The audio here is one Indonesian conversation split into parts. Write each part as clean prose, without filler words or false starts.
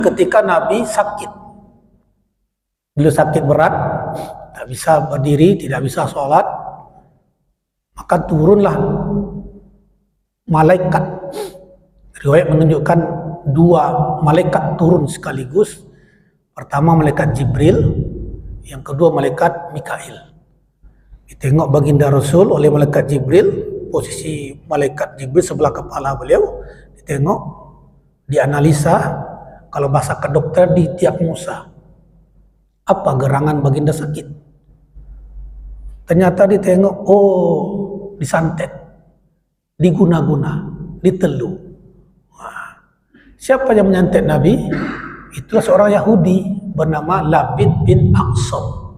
ketika Nabi sakit. Beliau sakit berat, tak bisa berdiri, tidak bisa sholat, maka turunlah malaikat. Riwayat menunjukkan dua malaikat turun sekaligus. Pertama malaikat Jibril, yang kedua malaikat Mikail. Ditengok baginda Rasul oleh malaikat Jibril, posisi malaikat Jibril sebelah kepala beliau. Ditengok, dianalisa, kalau bahasa kedokteran didiagnosa apa gerangan baginda sakit. Ternyata ditengok, oh disantet, diguna-guna, ditelu. Siapa yang menyantet Nabi? Itulah seorang Yahudi bernama Labid bin Aqsam.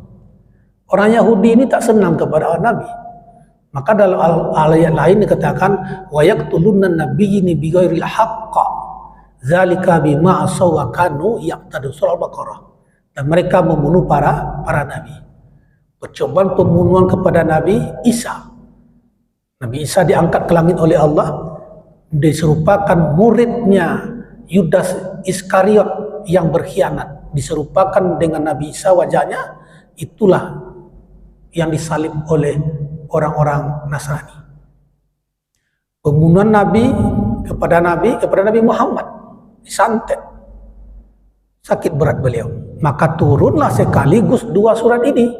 Orang Yahudi ini tak senang kepada Nabi. Maka dalam ayat lain dikatakan wa yaqtulunna nabiyyi bighairil haqq zalika bima asaw wa kanu yaqtadun, surah Al-Baqarah. Dan mereka membunuh para nabi. Percobaan pembunuhan kepada Nabi Isa. Nabi Isa diangkat ke langit oleh Allah, diserupakan muridnya Yudas Iskariot yang berkhianat, diserupakan dengan Nabi Isa wajahnya, itulah yang disalib oleh orang-orang Nasrani. Pembunuhan Nabi kepada Nabi Muhammad disantet, sakit berat beliau, maka turunlah sekaligus dua surat ini.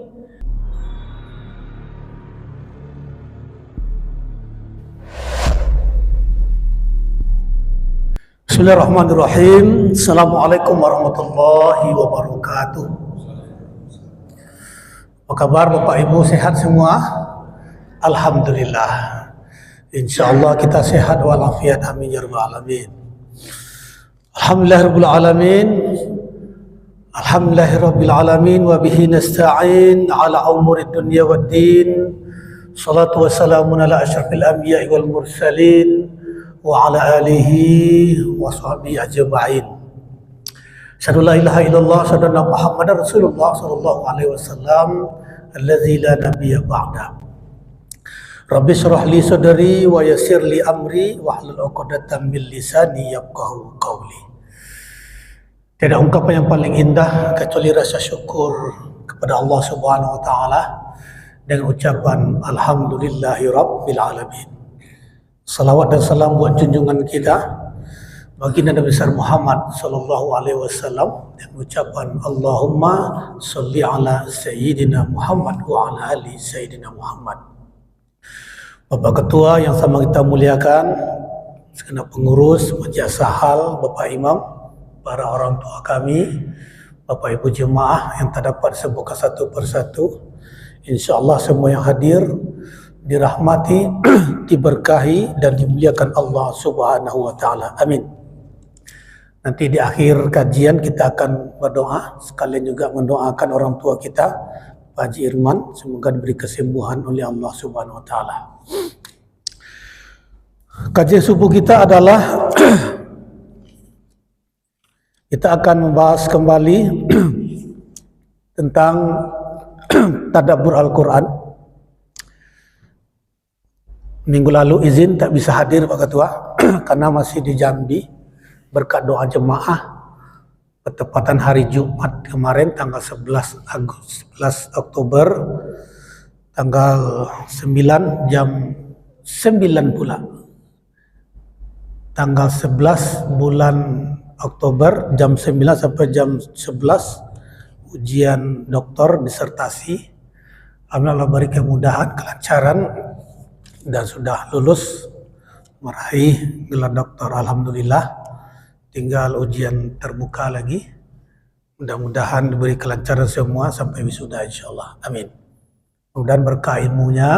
Bismillahirrahmanirrahim. Assalamualaikum warahmatullahi wabarakatuh. Apa kabar Bapak Ibu, sehat semua? Alhamdulillah. InsyaAllah kita sehat walafiat, amin ya rabbal alamin. Alhamdulillahirabbil alamin. Alhamdulillahirabbil alamin wa bihi nasta'in ala umurid dunya waddin. Salatu wassalamun ala asyrafil anbiya'i wal mursalin wa ala alihi wa sahbihi ajma'in. Asyhadu la ilaha illallah, asyhadu anna Muhammadar Rasulullah sallallahu alaihi wasallam allazi la nabiyya ba'da. Rabbi shrah li sadri wa yassir li amri wahlul 'uqdatam min lisani yafqahu qawli. Tiada ungkapan yang paling indah kecuali rasa syukur kepada Allah Subhanahu wa taala dengan ucapan alhamdulillahi rabbil alamin. Salawat dan salam buat junjungan kita baginda Nabi besar Muhammad sallallahu alaihi wasallam dengan ucapan Allahumma sholli ala sayyidina Muhammad wa ala ali sayyidina Muhammad. Bapak Ketua yang sama kita muliakan, segenap pengurus, majelis sahal, Bapak Imam, para orang tua kami, Bapak Ibu jemaah yang tak dapat disebutkan satu persatu, insyaallah semua yang hadir dirahmati, diberkahi dan dimuliakan Allah Subhanahu wa taala. Amin. Nanti di akhir kajian kita akan berdoa, sekalian juga mendoakan orang tua kita, Pak Haji Irman, semoga diberi kesembuhan oleh Allah Subhanahu wa taala. Kajian subuh kita adalah kita akan membahas kembali tentang tadabbur Al-Quran. Minggu lalu izin tak bisa hadir Pak Ketua karena masih di Jambi berkat doa jemaah bertepatan hari Jumat kemarin tanggal 11 Oktober tanggal 9 jam 9 pula. Tanggal 11 bulan Oktober jam 9 sampai jam 11 ujian doktor disertasi. Alhamdulillah beri kemudahan, kelancaran dan sudah lulus meraih gelar doktor. Alhamdulillah, tinggal ujian terbuka lagi. Mudah-mudahan diberi kelancaran semua sampai wisuda insyaallah. Amin. Mudah-mudahan berkah ilmunya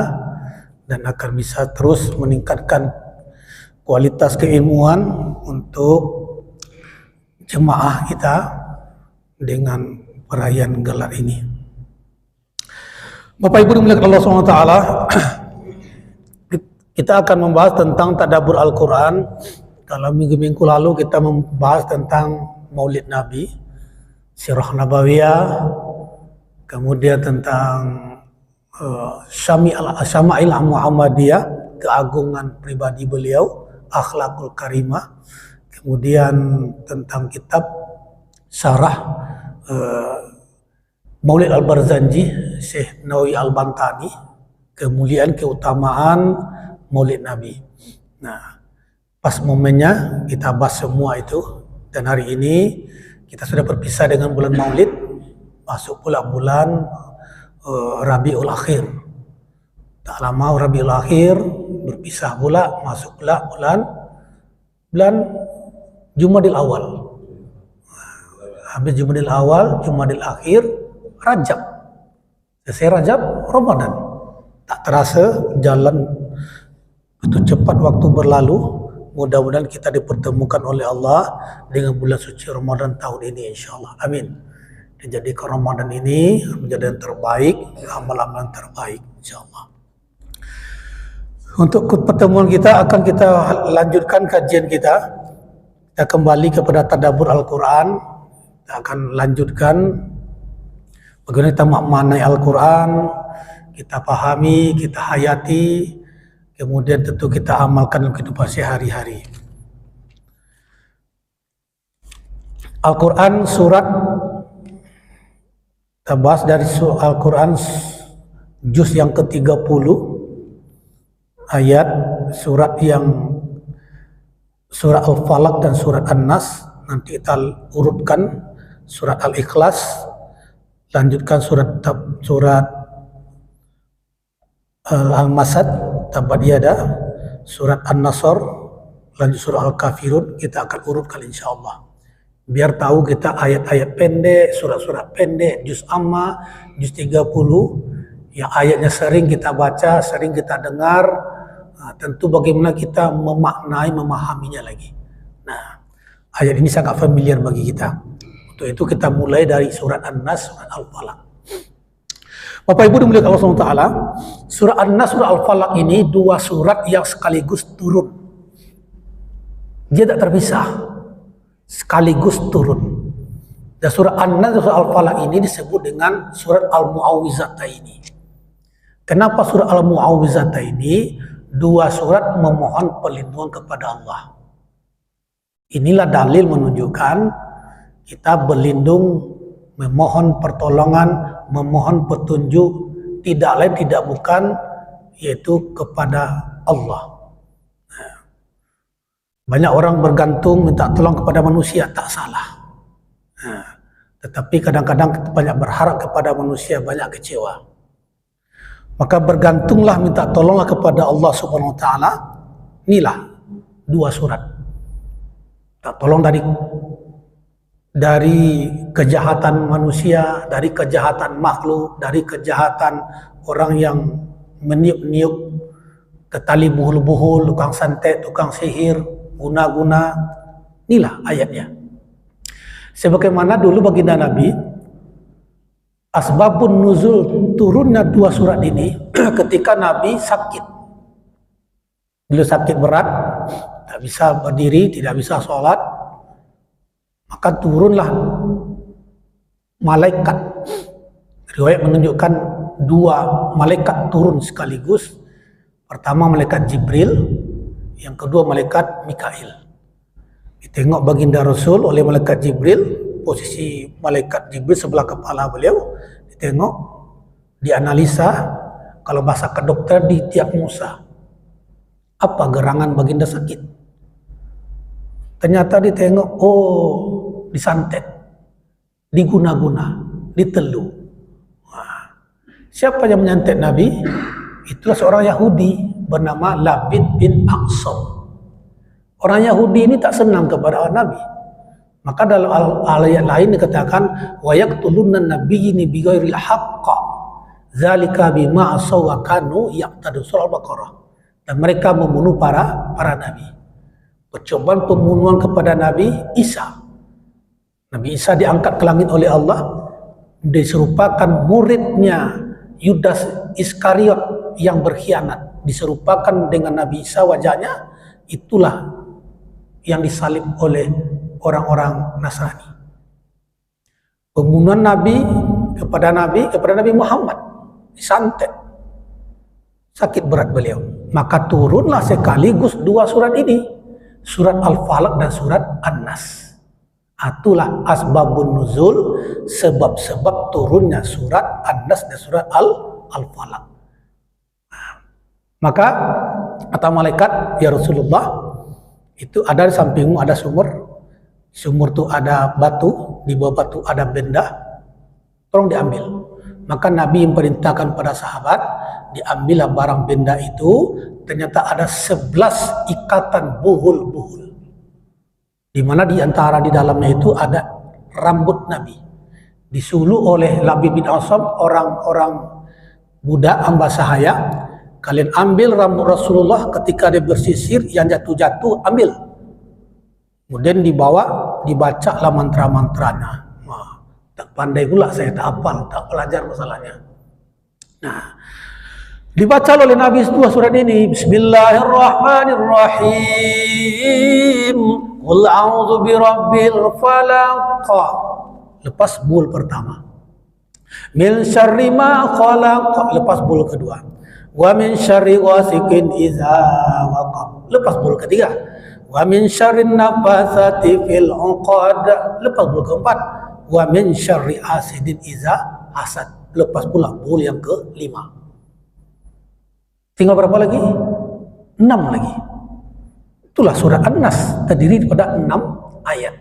dan akan bisa terus meningkatkan kualitas keilmuan untuk jemaah kita dengan perayaan gelar ini. Bapak Ibu dimuliakan Allah SWT, kita akan membahas tentang tadabbur Al-Quran. Kalau minggu-minggu lalu kita membahas tentang Maulid Nabi, Sirah Nabawiyah, kemudian tentang Syama'il Muhammadiyah, keagungan pribadi beliau, akhlakul karimah, kemudian tentang kitab Syarah Maulid Al-Barzanji Syekh Nawawi Al-Bantani, kemuliaan keutamaan Maulid Nabi. Nah, pas momennya kita bahas semua itu, dan hari ini kita sudah berpisah dengan bulan Maulid, masuk pula bulan Rabiul Akhir. Tak lama Rabiul Akhir berpisah pula, masuk pula bulan Jumadil Awal. Habis Jumadil Awal, Jumadil Akhir, Rajab. Selesai Rajab, Ramadan. Tak terasa jalan begitu cepat waktu berlalu. Mudah-mudahan kita dipertemukan oleh Allah dengan bulan suci Ramadan tahun ini, insyaAllah. Amin. Dan jadikan Ramadan ini menjadi yang terbaik, amal-amal terbaik, insyaAllah. Untuk pertemuan kita akan kita lanjutkan kajian kita. Kita kembali kepada tadabbur Al-Quran. Kita akan lanjutkan bagaimana kita memaknai Al-Quran, kita pahami, kita hayati, kemudian tentu kita amalkan dalam kehidupan sehari-hari. Al-Quran surat, kita bahas dari Al-Quran juz yang ke-30, ayat surat Al-Falaq dan surat An-Nas. Nanti kita urutkan surat Al-Ikhlas, lanjutkan surat Al-Masad, Tabbat Yada, surat An-Nasr, lanjut surat Al-Kafirun. Kita akan urutkan insyaAllah, biar tahu kita ayat-ayat pendek, surat-surat pendek, juz amma, juz 30 yang ayatnya sering kita baca, sering kita dengar. Tentu bagaimana kita memaknai, memahaminya lagi. Nah, ayat ini sangat familiar bagi kita. Untuk itu kita mulai dari surat An-Nas, surat Al-Falaq. Bapak Ibu dimuliakan Allah SWT, surah An-Nas, surah Al-Falaq ini dua surat yang sekaligus turun. Dia tak terpisah, sekaligus turun. Dan surah An-Nas, surah Al-Falaq ini disebut dengan surat Al-Mu'awwizataini. Kenapa surah Al-Mu'awwizataini? Dua surat memohon perlindungan kepada Allah. Inilah dalil menunjukkan kita berlindung, memohon pertolongan, memohon petunjuk tidak lain tidak bukan yaitu kepada Allah. Banyak orang bergantung minta tolong kepada manusia, tak salah. Tetapi kadang-kadang banyak berharap kepada manusia, banyak kecewa. Maka bergantunglah, minta tolonglah kepada Allah Subhanahu wa taala. Inilah dua surat. Tak tolong dari kejahatan manusia, dari kejahatan makhluk, dari kejahatan orang yang meniup-niup ke tali buhul-buhul, tukang santet, tukang sihir, guna-guna. Inilah ayatnya. Sebagaimana dulu baginda Nabi, asbabun nuzul turunnya dua surat ini ketika Nabi sakit. Beliau sakit berat, tak bisa berdiri, tidak bisa sholat. Maka turunlah malaikat. Riwayat menunjukkan dua malaikat turun sekaligus. Pertama malaikat Jibril, yang kedua malaikat Mikail. Ditengok baginda Rasul oleh malaikat Jibril, posisi malaikat Jibril sebelah kepala beliau. Ditengok, dianalisa, kalau bahasa kedokteran didiagnosa apa gerangan baginda sakit. Ternyata ditengok, oh disantet, diguna-guna, ditelu. Siapa yang menyantet Nabi? Itulah seorang Yahudi bernama Labid bin Aqsam. Orang Yahudi ini tak senang kepada Nabi. Maka dalam ayat lain dikatakan wa yaqtulunna nabiyyi bighairil haqq zalika bima asaw wa kanu yaqtadun, surah Al-Baqarah. Dan mereka membunuh para nabi. Percobaan pembunuhan kepada Nabi Isa. Nabi Isa diangkat ke langit oleh Allah, diserupakan muridnya Yudas Iskariot yang berkhianat, diserupakan dengan Nabi Isa wajahnya. Itulah yang disalib oleh orang-orang Nasrani. Pembunuhan Nabi kepada Nabi Muhammad, disantet, sakit berat beliau. Maka turunlah sekaligus dua surat ini, surat Al-Falaq dan surat An-Nas. Itulah asbabun nuzul, sebab-sebab turunnya surat An-Nas dan surat Al-Falaq. Maka kata malaikat, ya Rasulullah, itu ada di sampingmu ada sumur. Sumur itu ada batu, di bawah batu ada benda, tolong diambil. Maka Nabi memerintahkan pada sahabat, diambillah barang benda itu. Ternyata ada 11 ikatan buhul-buhul, di mana di antara di dalamnya itu ada rambut Nabi. Disuruh oleh Labib bin Asam, orang-orang budak hamba sahaya, kalian ambil rambut Rasulullah ketika dia bersisir, yang jatuh-jatuh ambil. Kemudian dibacalah mantra-mantranya. Wah, tak pandai pula saya, tak hafal, tak belajar masalahnya. Nah, dibaca oleh Nabi dua surat ini. Bismillahirrahmanirrahim. Qul a'udzu birabbil falaq. Lepas bul pertama. Min syarri ma khalaq. Lepas bul kedua. Wa min syarri ghasikin idza waqab. Lepas bul ketiga. Wa min syarrin nafasati fil 'uqad. Lepas bul keempat. Wa min syarri hasidin idza hasad. Lepas pula bul yang kelima. Tinggal berapa lagi? 6 lagi. Itulah surah An-Nas, terdiri daripada 6 ayat.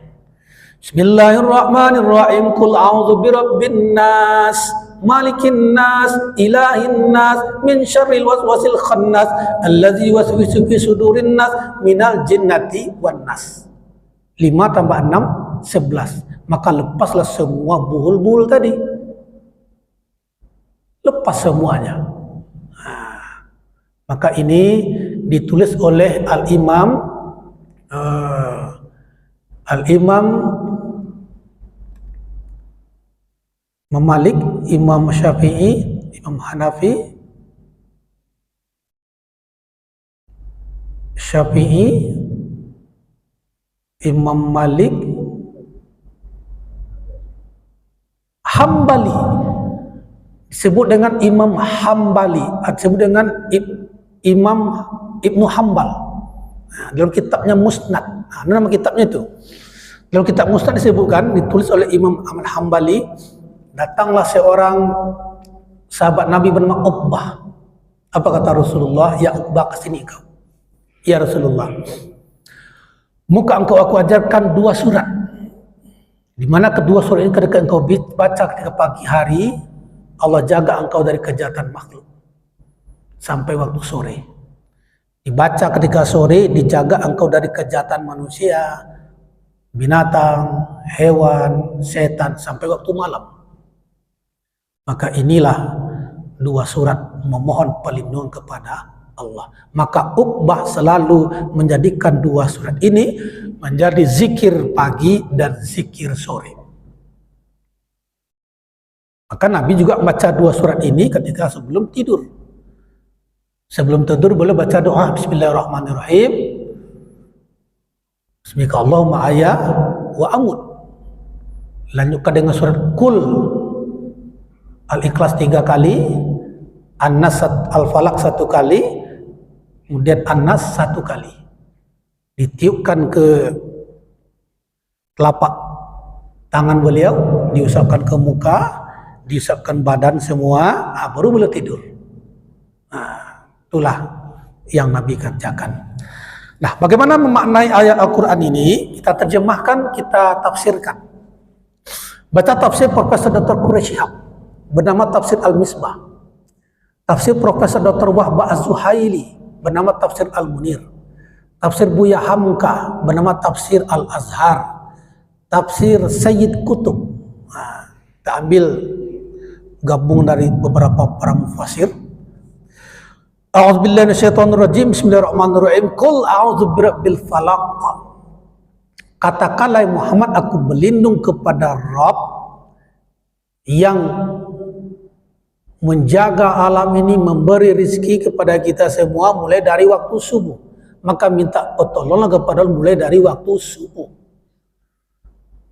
Bismillahirrahmanirrahim. Qul a'udzu birabbin nas, malikin nas, ilahin nas, min syarril waswasil khannas, allazi yuwaswisu fi sudurin nas, minal jinnati wan nas. 5 tambah 6, 11. Maka lepaslah semua buhul-buhul tadi. Lepas semuanya. Maka ini ditulis oleh Al-Imam Malik, Imam Syafi'i, Imam Hanafi, Syafi'i, Imam Malik, Hambali, disebut dengan Imam Hambali, disebut dengan Imam Ibnu Hambal. Dalam kitabnya Musnad, nama kitabnya itu. Dalam kitab Musnad disebutkan, ditulis oleh Imam Ahmad Hambali, datanglah seorang sahabat Nabi bernama Uqbah. Apa kata Rasulullah? Ya Uqbah, kesini kau. Ya Rasulullah, muka engkau aku ajarkan 2 surat, di mana kedua surat ini ketika engkau baca ketika pagi hari, Allah jaga engkau dari kejahatan makhluk sampai waktu sore. Dibaca ketika sore, dijaga engkau dari kejahatan manusia, binatang, hewan, setan sampai waktu malam. Maka inilah 2 surat memohon perlindungan kepada Allah. Maka Uqbah selalu menjadikan 2 surat ini menjadi zikir pagi dan zikir sore. Maka Nabi juga membaca 2 surat ini ketika sebelum tidur. Sebelum tidur boleh baca doa Bismillahirrahmanirrahim. Bismika Allahumma ahya wa amut. Lanjutkan dengan surat Qul Al-Ikhlas 3 kali, An-Nas Al-Falaq 1 kali, kemudian An-Nas 1 kali. Ditiupkan ke telapak tangan beliau, diusapkan ke muka, diusapkan badan semua, baru beliau tidur. Itulah yang Nabi kerjakan. Nah, bagaimana memaknai ayat Al-Quran ini? Kita terjemahkan, kita tafsirkan. Baca tafsir Profesor Dr. Quraish Shihab bernama Tafsir Al-Misbah. Tafsir Profesor Dr. Wahbah Az-Zuhaili bernama Tafsir Al-Munir. Tafsir Buya Hamka bernama Tafsir Al-Azhar. Tafsir Sayyid Qutb. Kita ambil gabung dari beberapa para mufassir. A'udzubillahi minasyaitonirrajim. Bismillahirrahmanirrahim. Qul a'udzu birabbil falaq. Katakanlah Muhammad, aku berlindung kepada Rabb yang menjaga alam ini, memberi rezeki kepada kita semua mulai dari waktu subuh. Maka minta pertolongan kepada Allah mulai dari waktu subuh.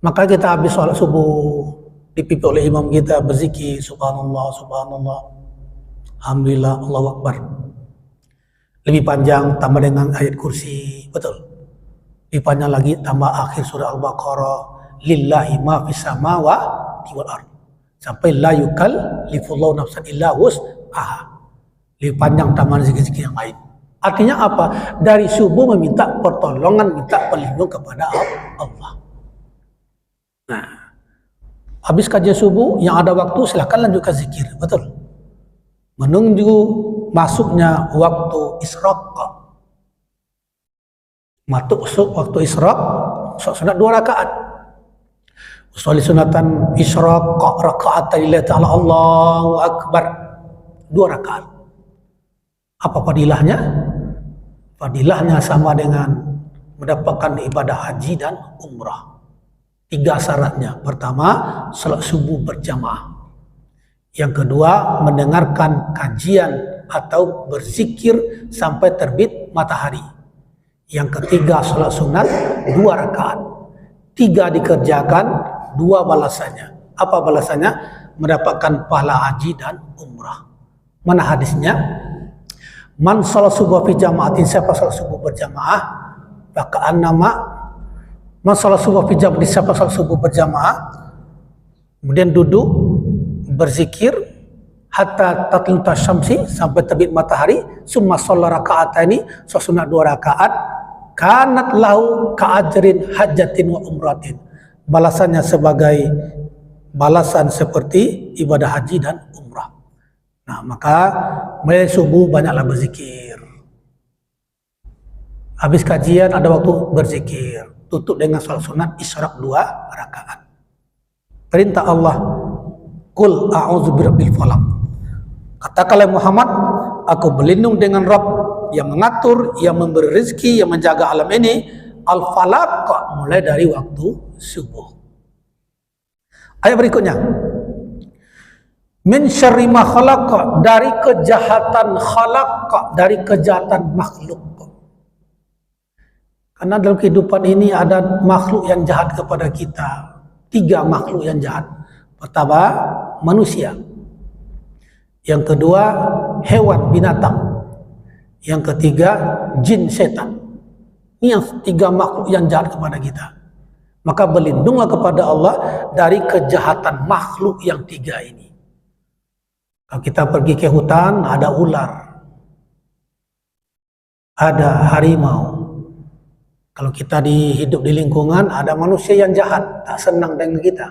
Maka kita habis sholat subuh, dipimpin oleh imam kita berzikir subhanallah, subhanallah, alhamdulillah, Allahu Akbar. Lebih panjang tambah dengan ayat kursi, betul. Lebih panjang lagi tambah akhir surah Al-Baqarah, lillahi ma fis samawati wal ard. Sampai la yukallifullahu nafsan illa wus'aha. Lebih panjang taman zikir-zikir yang lain. Artinya apa? Dari subuh meminta pertolongan, minta pelindung kepada Allah. Nah, habis kajian subuh yang ada waktu silakan lanjutkan zikir, betul. Menunggu masuknya waktu isyraq. Masuk waktu isyraq, sunat 2 rakaat. Usolli sunatan isyraq rakaat lillahi ta'ala Allahu akbar. 2 rakaat. Apa fadilahnya? Fadilahnya sama dengan mendapatkan ibadah haji dan umrah. 3 syaratnya. Pertama, salat subuh berjamaah. Yang kedua, mendengarkan kajian atau berzikir sampai terbit matahari. Yang ketiga, salat sunat 2 rakaat. 3 dikerjakan, 2 balasannya. Apa balasannya? Mendapatkan pahala haji dan umrah. Mana hadisnya? Man salat subuh fi jama'atin, siapa salat subuh berjamaah, maka annama man salat subuh fi jama'atin, siapa salat subuh berjamaah, kemudian duduk berzikir hatta tatluta syamsi, sampai terbit matahari, summa shalla raka'ataini, sunat 2 rakaat, kanat lahu ka'ajrin hajatin wa umratin. Balasannya sebagai balasan seperti ibadah haji dan umrah. Nah, maka mulai subuh banyaklah berzikir. Habis kajian ada waktu berzikir. Tutup dengan salat sunat isyraq 2 rakaat. Perintah Allah, qul a'udzu birabbil falaq. Katakanlah Muhammad, aku berlindung dengan Rabb yang mengatur, yang memberi rezeki, yang menjaga alam ini, al-falaq, mulai dari waktu subuh. Ayat berikutnya, min syarri ma khalaq, dari kejahatan khalaq, dari kejahatan makhluk. Karena dalam kehidupan ini ada makhluk yang jahat kepada kita. 3 makhluk yang jahat. Pertama, manusia. Yang kedua, hewan, binatang. Yang ketiga, jin, setan. Ini yang 3 makhluk yang jahat kepada kita. Maka berlindunglah kepada Allah dari kejahatan makhluk yang 3 ini. Kalau kita pergi ke hutan, ada ular, ada harimau. Kalau kita hidup di lingkungan, ada manusia yang jahat, tak senang dengan kita.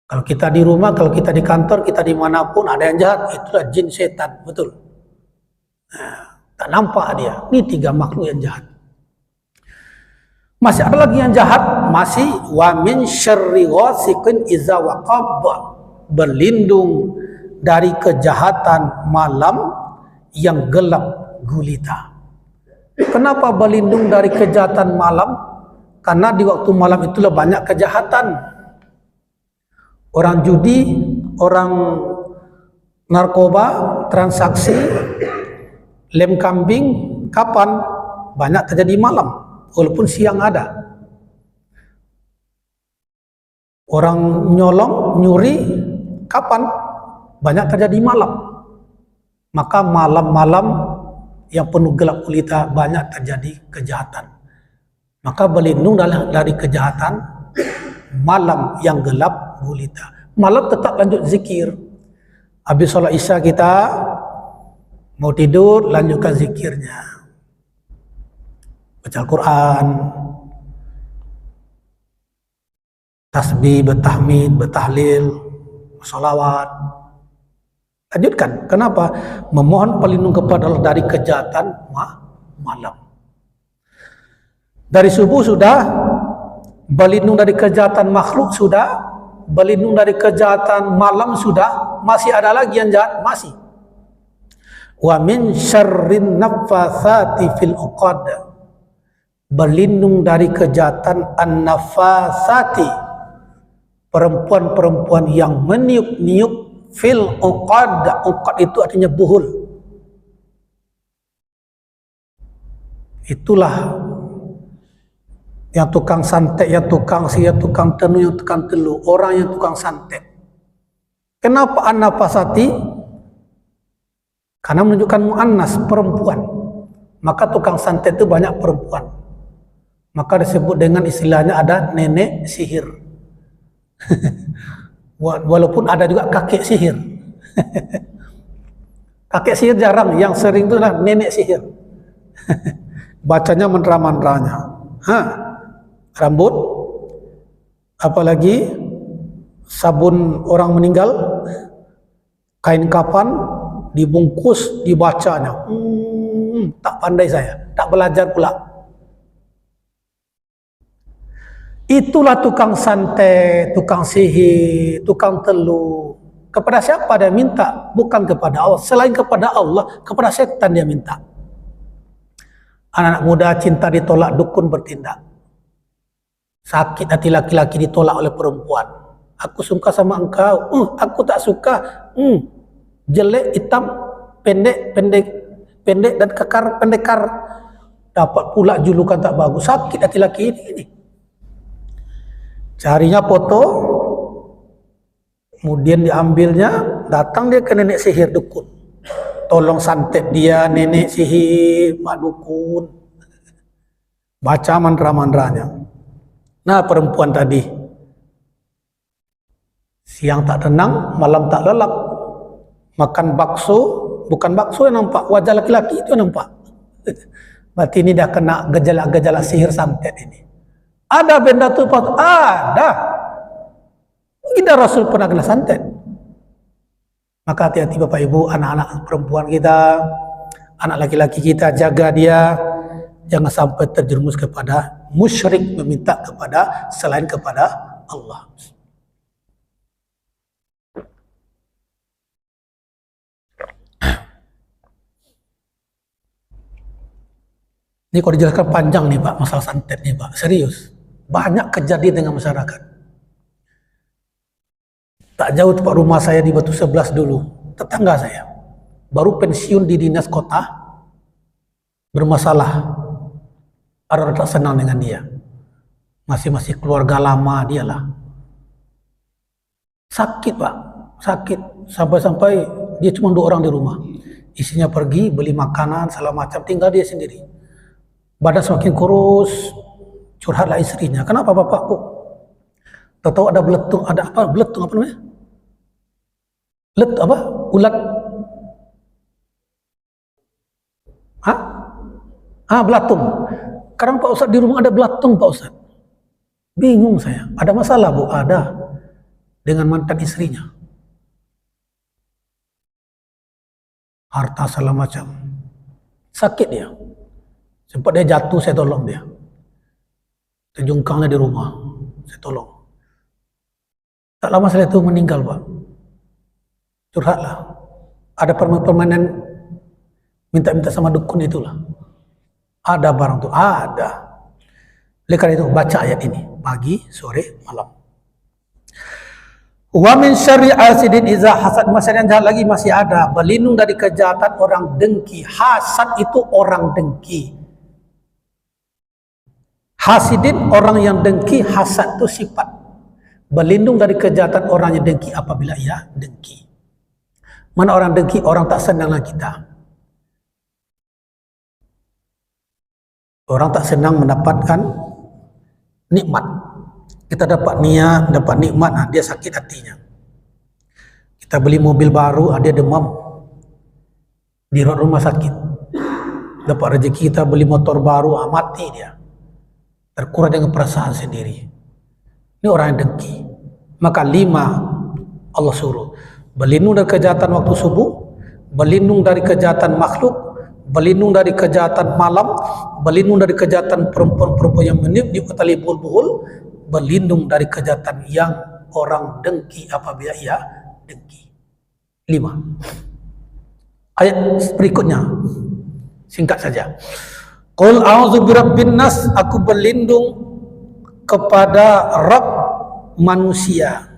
Kalau kita di rumah, kalau kita di kantor, kita dimanapun, ada yang jahat, itulah jin, setan, betul. Nah, tak nampak dia. Ini 3 makhluk yang jahat. Masih ada lagi yang jahat, masih wa min syarri ghasiqin idza waqab, berlindung dari kejahatan malam yang gelap gulita. Kenapa berlindung dari kejahatan malam? Karena di waktu malam itulah banyak kejahatan. Orang judi, orang narkoba, transaksi, lem kambing, kapan? Banyak terjadi malam, walaupun siang ada. Orang nyolong, nyuri, kapan? Banyak terjadi malam. Maka malam-malam yang penuh gelap gulita banyak terjadi kejahatan. Maka berlindung dari kejahatan malam yang gelap gulita. Malam tetap lanjut zikir. Habis sholat isya kita mau tidur, lanjutkan zikirnya. Baca Al-Quran, tasbih, bertahmid, bertahlil, sholawat. Lanjutkan. Kenapa? Memohon pelindung kepada Allah dari kejahatan malam. Dari subuh sudah, berlindung dari kejahatan makhluk sudah, berlindung dari kejahatan malam sudah, masih ada lagi yang jahat? Masih. Wa min syarrin naffatsati fil uqad, berlindung dari kejahatan an-naffatsati, perempuan-perempuan yang meniup-niup fil uqad. Uqad itu artinya buhul. Itulah yang tukang santet, yang tukang sia, tukang tenu, yang tukang telu, orang yang tukang santet. Kenapa an-nafasati? Karena menunjukkan muannas, perempuan. Maka tukang santet itu banyak perempuan. Maka disebut dengan istilahnya ada nenek sihir. Walaupun ada juga kakek sihir. Kakek sihir jarang, yang sering itu adalah nenek sihir. Bacanya mantra-mantranya. Rambut, apalagi sabun orang meninggal, kain kafan dibungkus, dibacanya. Tak pandai saya, tak belajar pula. Itulah tukang santet, tukang sihir, tukang telu. Kepada siapa dia minta? Bukan kepada Allah. Selain kepada Allah, kepada setan dia minta. Anak-anak muda cinta ditolak, dukun bertindak. Sakit hati laki-laki ditolak oleh perempuan. Aku suka sama engkau. Aku tak suka. Jelek, hitam, pendek dan kekar, pendekar. Dapat pula julukan tak bagus. Sakit hati laki ini. Carinya foto, kemudian diambilnya, datang dia ke nenek sihir dukun. Tolong santet dia, nenek sihir, mak dukun. Baca mantra-mantranya. Nah, perempuan tadi, siang tak tenang, malam tak lelap. Makan bakso, bukan bakso yang nampak, wajah laki-laki itu yang nampak. Berarti ini dah kena gejala-gejala sihir santet ini. Ada benda tu, ada. Tidak Rasul pernah kena santet. Maka hati-hati Bapak Ibu, anak-anak perempuan kita, anak laki-laki kita, jaga dia. Jangan sampai terjerumus kepada musyrik, meminta kepada selain kepada Allah. Ini kalau dijelaskan panjang nih Pak, masalah santet nih Pak, serius. Banyak kejadian dengan masyarakat. Tak jauh tempat rumah saya di Batu 11 dulu, tetangga saya baru pensiun di dinas kota, bermasalah, ada tak senang dengan dia, masih keluarga lama dia lah, sakit Pak, sakit sampai-sampai dia cuma 2 orang di rumah, isinya pergi beli makanan segala macam, tinggal dia sendiri, badan semakin kurus. Curhatlah istrinya, kenapa bapak bu? Tahu ada beletung, ada apa? Beletung apa namanya? Ulat? Belatung. Sekarang Pak Ustadz di rumah ada belatung Pak Ustadz. Bingung saya. Ada masalah bu? Ada. Dengan mantan istrinya. Harta segala macam. Sakit dia. Sempat dia jatuh, saya tolong dia. Terjungkangnya di rumah, saya tolong. Tak lama setelah itu meninggal Pak. Curhatlah. Ada permainan minta-minta sama dukun itulah. Ada barang itu, ada. Oleh karena itu baca ayat ini pagi, sore, malam. Wa min syarri hasidin iza hasad. Masih yang jahat lagi masih ada. Berlindung dari kejahatan orang dengki. Hasad itu orang dengki. Hasidin orang yang dengki, hasad itu sifat. Berlindung dari kejahatan orang yang dengki apabila ia dengki. Mana orang dengki? Orang tak senang dengan kita. Orang tak senang mendapatkan nikmat. Kita dapat niat, dapat nikmat, dia sakit hatinya. Kita beli mobil baru, dia demam. Dirawat rumah sakit. Dapat rezeki kita beli motor baru, mati dia. Terkurang dengan perasaan sendiri. Ini orang yang dengki. Maka 5 Allah suruh. Berlindung dari kejahatan waktu subuh, berlindung dari kejahatan makhluk, berlindung dari kejahatan malam, berlindung dari kejahatan perempuan-perempuan yang meniup-niup tali buhul, berlindung dari kejahatan yang orang dengki apabila ia dengki. 5. Ayat berikutnya singkat saja. Qul a'udzu birabbin nas, aku berlindung kepada Rabb manusia.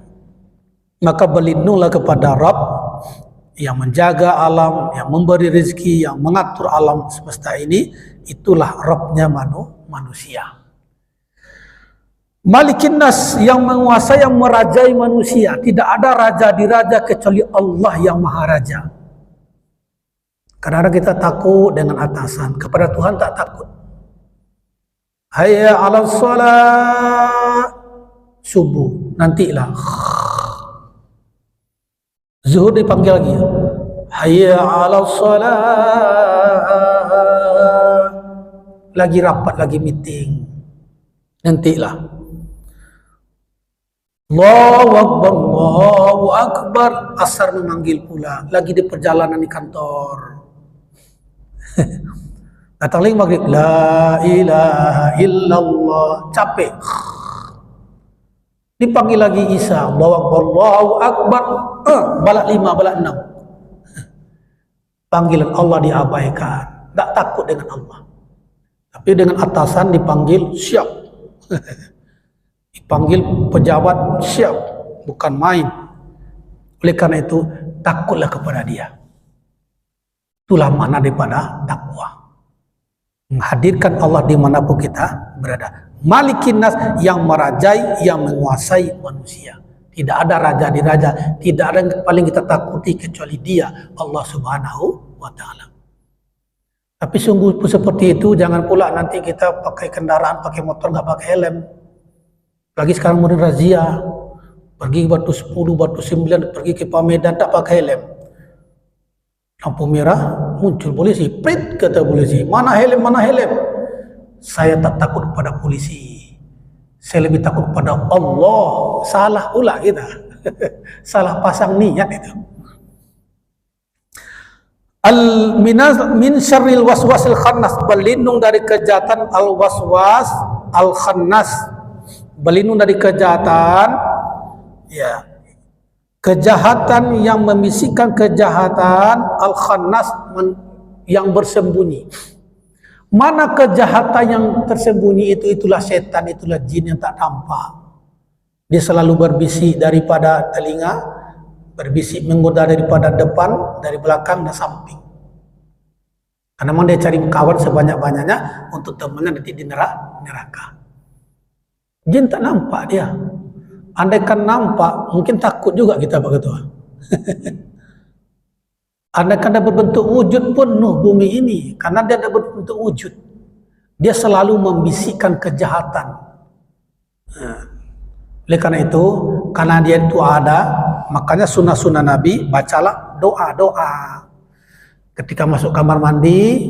Maka berlindunglah kepada Rabb yang menjaga alam, yang memberi rezeki, yang mengatur alam semesta ini. Itulah Rabbnya manusia. Malikin nas, yang menguasai, yang merajai manusia. Tidak ada raja diraja kecuali Allah yang maha raja. Kadang-kadang kita takut dengan atasan, kepada Tuhan tak takut. Hayya 'alas shalah, subuh, nantilah. Zuhur dipanggil lagi, hayya 'alas shalah, lagi rapat, lagi meeting, nantilah. Allahu Akbar, Allahu Akbar, asar memanggil pula, lagi di perjalanan di kantor. Datang lagi maghrib, la ilaha illallah, capek. Dipanggil lagi Isya, Allahu Akbar, Allahu Akbar, balak 5, balak 6. Panggilan Allah diabaikan, tak takut dengan Allah. Tapi dengan atasan dipanggil siap. Dipanggil pejabat siap, bukan main. Oleh karena itu, takutlah kepada dia. Itulah makna daripada takwa. Menghadirkan Allah dimanapun kita berada. Malikin nas, yang merajai, yang menguasai manusia. Tidak ada raja di raja, tidak ada yang paling kita takuti kecuali dia, Allah Subhanahu wa Ta'ala. Tapi sungguh seperti itu, jangan pula nanti kita pakai kendaraan, pakai motor nggak pakai helm. Lagi sekarang mulai razia, pergi batu 10, batu 9, pergi ke Pamedan tak pakai helm. Lampu merah, muncul polisi, prit kata polisi, mana helm, mana helm. Saya tak takut kepada polisi, saya lebih takut kepada Allah. Salah pula kita. Salah pasang niat itu. Min syarril waswasil khannas, berlindung dari kejahatan al-waswas al-khannas, berlindung dari kejahatan, ya, kejahatan yang membisikkan kejahatan, al-khannas, yang bersembunyi. Mana kejahatan yang tersembunyi itu? Itulah setan, itulah jin yang tak tampak. Dia selalu berbisik daripada telinga, berbisik menggoda daripada depan, dari belakang dan samping. Karena memang dia cari kawan sebanyak-banyaknya untuk temannya nanti di neraka. Jin tak nampak dia. Andaikan nampak, mungkin takut juga kita begitu. Andaikan dia berbentuk wujud pun bumi ini, karena dia ada berbentuk wujud, dia selalu membisikkan kejahatan. Oleh karena itu, karena dia itu ada, makanya sunnah-sunnah Nabi, bacalah doa-doa. Ketika masuk kamar mandi,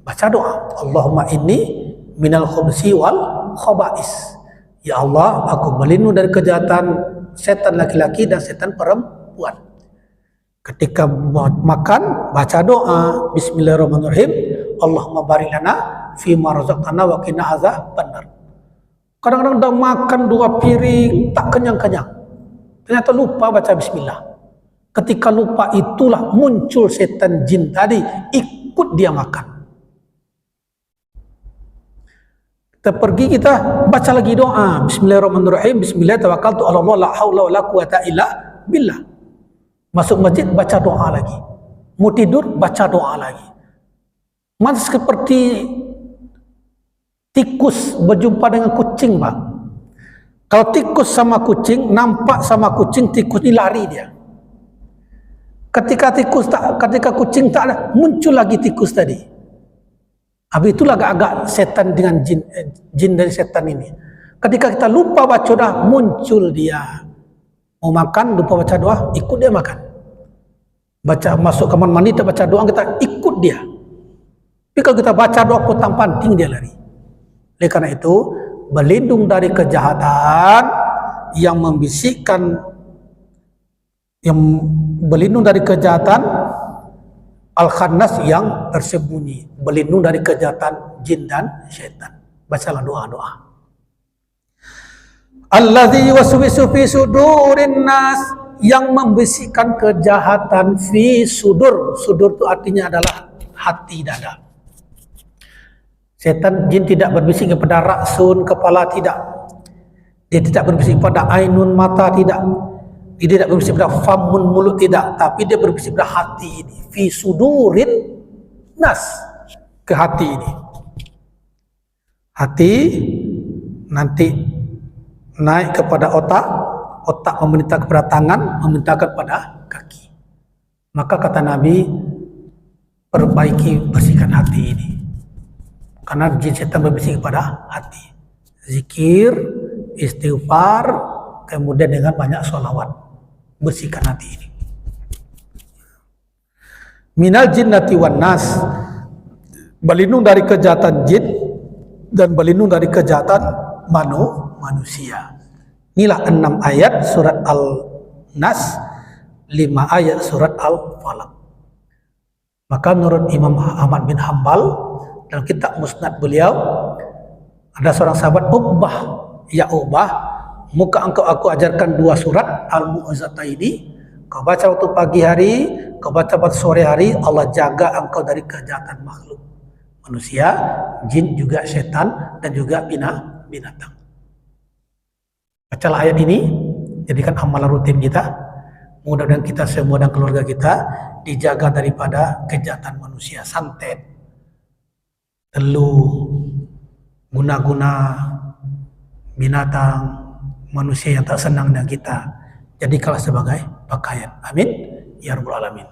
baca doa, Allahumma inni minal khubsi wal khaba'is. Ya Allah, aku berlindung dari kejahatan setan laki-laki dan setan perempuan. Ketika makan, baca doa, Bismillahirrahmanirrahim, Allahumma barik lana fima razaqtana wa qina azabannar. Kadang-kadang dah makan 2 piring, tak kenyang-kenyang, ternyata lupa baca bismillah. Ketika lupa, itulah muncul setan jin tadi, ikut dia makan. Kita pergi, kita baca lagi doa, Bismillahirrahmanirrahim, Bismillah tawakkaltu ala Allah la haula wala quwata illa billah. Masuk masjid, baca doa lagi. Mau tidur, baca doa lagi. Masih seperti tikus berjumpa dengan kucing, Pak. Kalau tikus sama kucing, nampak sama kucing, tikus ini lari dia. Ketika kucing tak ada, muncul lagi tikus tadi. Habis itulah agak-agak setan dengan jin dari setan ini. Ketika kita lupa baca doa, muncul dia. Mau makan, lupa baca doa, ikut dia makan. Baca masuk kamar mandi, tak baca doa, kita ikut dia. Tapi kalau kita baca doa, potang-panting dia lari. Oleh karena itu, berlindung dari kejahatan yang membisikkan, yang berlindung dari kejahatan al-khannas yang tersembunyi, berlindung dari kejahatan jin dan syaitan. Bacalah doa-doa. Allazi yuwaswisu fi sudurin nas, yang membisikkan kejahatan fi sudur. Sudur itu artinya adalah hati, dada. Setan jin tidak berbisik kepada raksun, kepala, tidak. Dia tidak berbisik pada ainun, mata, tidak. Dia tidak berbisik pada famun, mulut, tidak. Tapi dia berbisik pada hati ini. Fi sudurin nas, ke hati ini. Hati nanti naik kepada otak, otak memerintah kepada tangan, memerintah kepada kaki. Maka kata Nabi, perbaiki, bersihkan hati ini. Karena jin setan berbisik kepada hati. Zikir, istighfar, kemudian dengan banyak sholawat. Bersihkan hati ini. Minal jinnati wan nas, berlindung dari kejahatan jin dan berlindung dari kejahatan manusia. Inilah 6 ayat surat Al-Nas, 5 ayat surat Al-Falaq. Maka menurut Imam Ahmad bin Hanbal dalam kitab Musnad beliau, ada seorang sahabat, Uqbah, ya Uqbah, muka engkau aku ajarkan 2 surat Al-Mu'azzataini. Kau baca waktu pagi hari, kau baca pada sore hari, Allah jaga engkau dari kejahatan makhluk. Manusia, jin, juga setan, dan juga binatang. Bacalah ayat ini, jadikan amalan rutin kita. Mudah-mudahan kita semua dan keluarga kita dijaga daripada kejahatan manusia, santet, teluh, guna-guna binatang, manusia yang tak senang dengan kita. Jadikanlah sebagai pakaian. Amin. Ya Rabbal Alamin.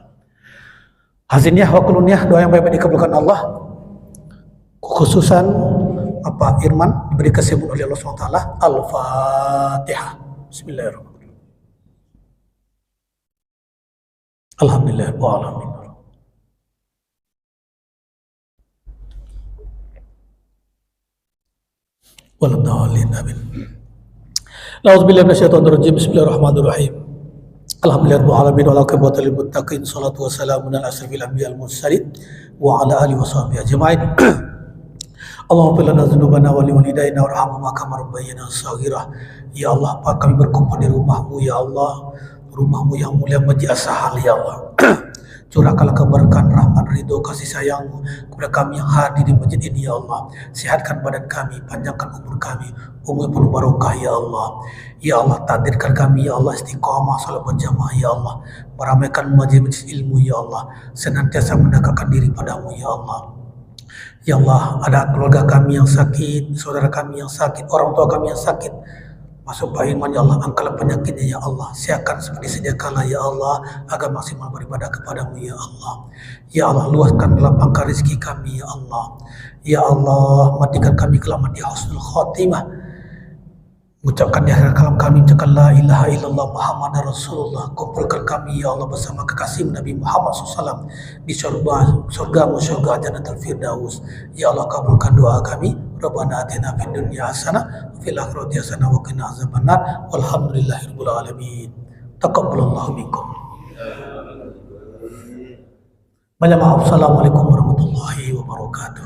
Haziniyah wa kuluniyah, doa yang baik-baik dikabulkan Allah. Khususan Irman diberi kesembuhan oleh Allah SWT. Al-Fatihah. Bismillahirrahmanirrahim. Alhamdulillah wa alamin. Waladhalin. Amin. A'udzubillahi minasyaitonir rajim. Bismillahirrahmanirrahim. Alhamdulillahirabbil alamin wal aqibatu lil muttaqin. Shalatu wassalamu ala asyrofil anbiya'i wal mursalin wa ala alihi washabihi ajmain. Allahumma fir lana dzunubana wa liwalidayna warhamhuma kama rabbayana shaghira. Ya Allah, kami berkumpul di rumah-Mu ya Allah, rumah-Mu yang mulia Masjid As-Sahal ya Allah. Curahkanlah keberkahan, rahmat, ridho, kasih sayang-Mu kepada kami yang hadir di masjid ini ya Allah. Sehatkan badan kami, panjangkan umur kami, umur penuh barokah ya Allah. Ya Allah, takdirkan kami ya Allah istiqamah salat berjamaah ya Allah, meramaikan majlis ilmu ya Allah, senantiasa mendekatkan diri padamu ya Allah. Ya Allah, ada keluarga kami yang sakit, saudara kami yang sakit, orang tua kami yang sakit, masuk Pak Iman ya Allah, angkatlah penyakitnya ya Allah, sehatkan seperti sedia kala ya Allah, agar maksimal beribadah kepadamu ya Allah. Ya Allah, luaskan lapangkan rezeki kami ya Allah. Ya Allah, matikan kami kelak mati husnul khotimah. Ucapkan di akhir kalam kami, ucapkan la ilaha illallah Muhammad Rasulullah. Kumpulkan kami ya Allah bersama kekasih Nabi Muhammad SAW di surga-Mu, surga Jannatul Firdaus. Ya Allah, kabulkan doa kami. Rabbana atina fid dunya hasanah wa fil akhirati hasanah wa qina azabannar. Walhamdulillahirabbil alamin. Taqabbalallahu minkum. Banyak maaf. Assalamualaikum warahmatullahi wabarakatuh.